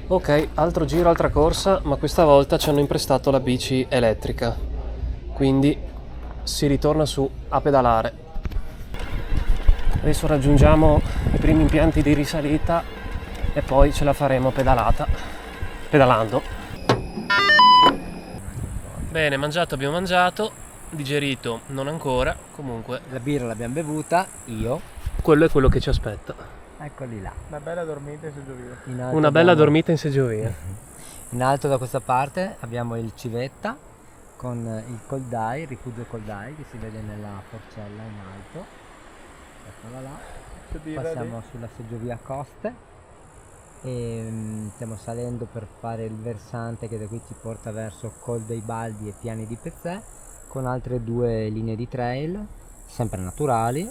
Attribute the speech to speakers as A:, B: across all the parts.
A: Ok, altro giro, altra corsa, ma questa volta ci hanno imprestato la bici elettrica, quindi si ritorna su a pedalare. Adesso raggiungiamo i primi impianti di risalita e poi ce la faremo pedalando. Bene, abbiamo mangiato, digerito non ancora, comunque
B: La birra l'abbiamo bevuta, io.
A: quello è quello che ci aspetta.
B: Eccoli là.
C: Una bella dormita in seggiovia.
B: In alto
A: Una bella
B: abbiamo-
A: dormita in seggiovia.
B: In alto da questa parte abbiamo il civetta con il coldai, il rifugio coldai che si vede nella forcella in alto. Eccola là.
C: C'è birra
B: Passiamo sulla seggiovia Coste e stiamo salendo per fare il versante che da qui ci porta verso Col dei Baldi e Piani di Pezzè, con altre 2 linee di trail sempre naturali,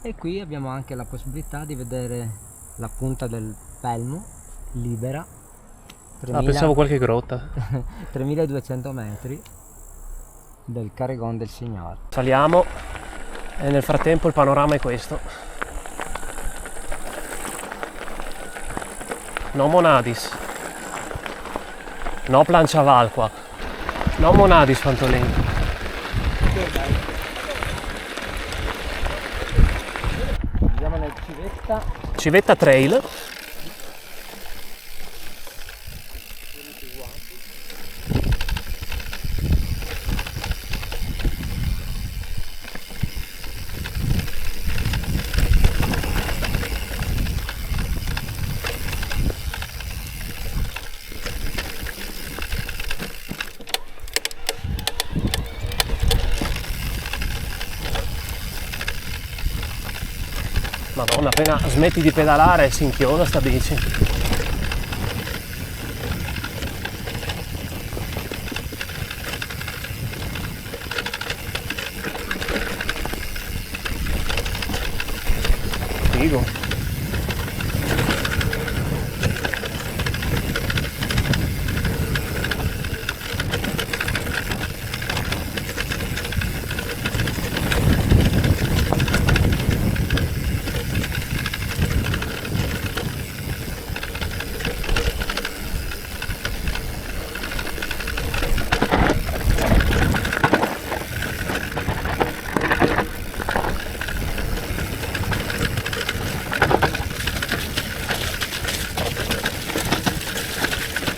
B: e qui abbiamo anche la possibilità di vedere la punta del Pelmo libera,
A: Ah, pensavo qualche grotta.
B: 3200 metri del Caregon del Signore.
A: Saliamo e nel frattempo il panorama è questo. No Monadis. No Planciavalqua. No Monadis Fantolin.
B: Andiamo nel civetta.
A: Civetta Trail. Madonna, appena smetti di pedalare si inchioda sta bici. Figo.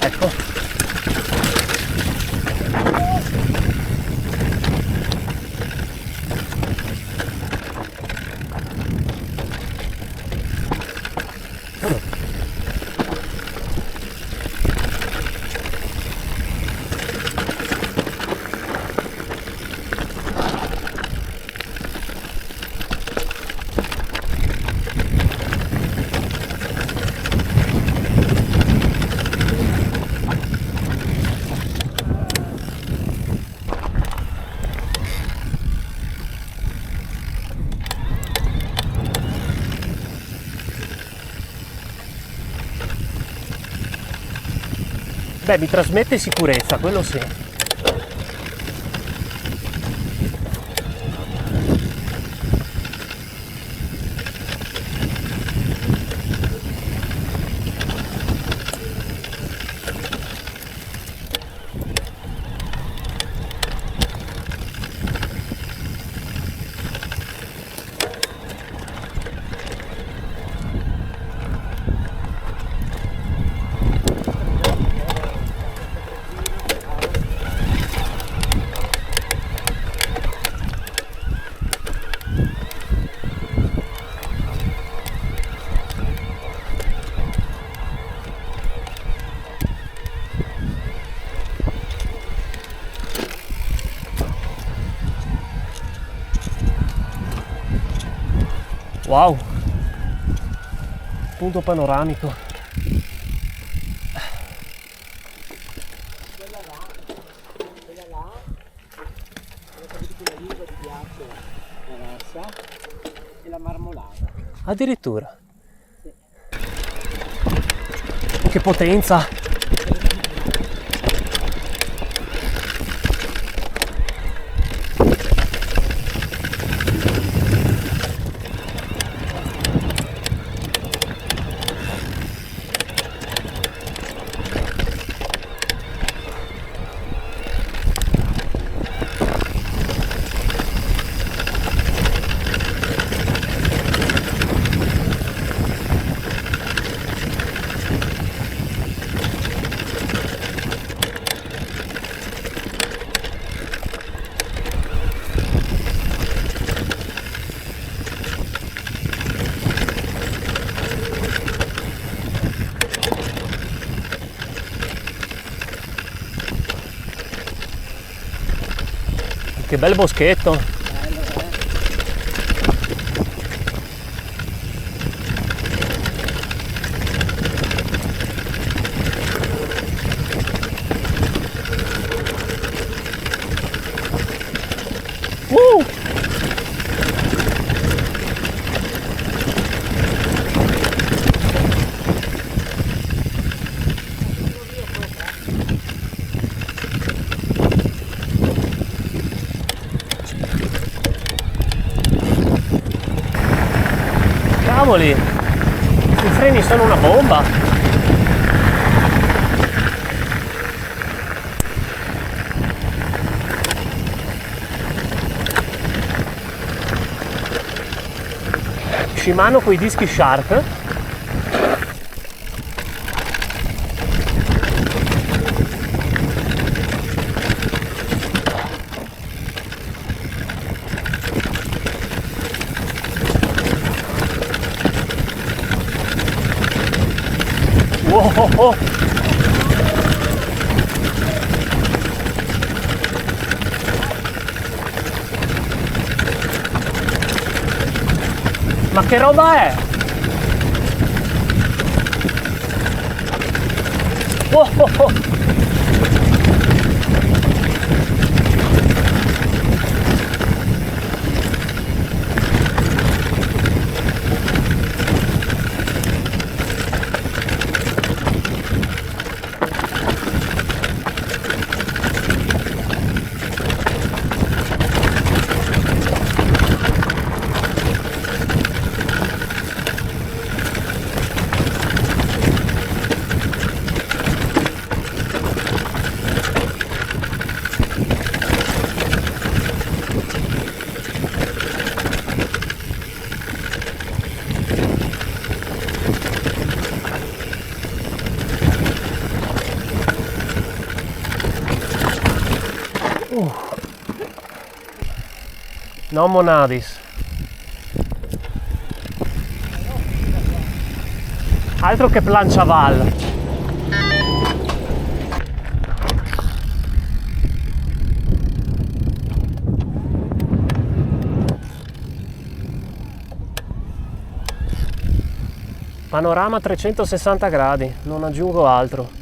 A: Ecco. Beh, mi trasmette sicurezza, quello sì. Wow, punto panoramico.
B: Quella là, quella lingua di ghiaccio è rossa e la marmolata.
A: Addirittura. Che potenza! Che bel boschetto. Cavoli, i freni sono una bomba. Shimano con i dischi Shark. Wow, oh, oh. Ma che roba è? Oh, oh, oh. No monadis. Altro che planciaval. Panorama 360 gradi, non aggiungo altro.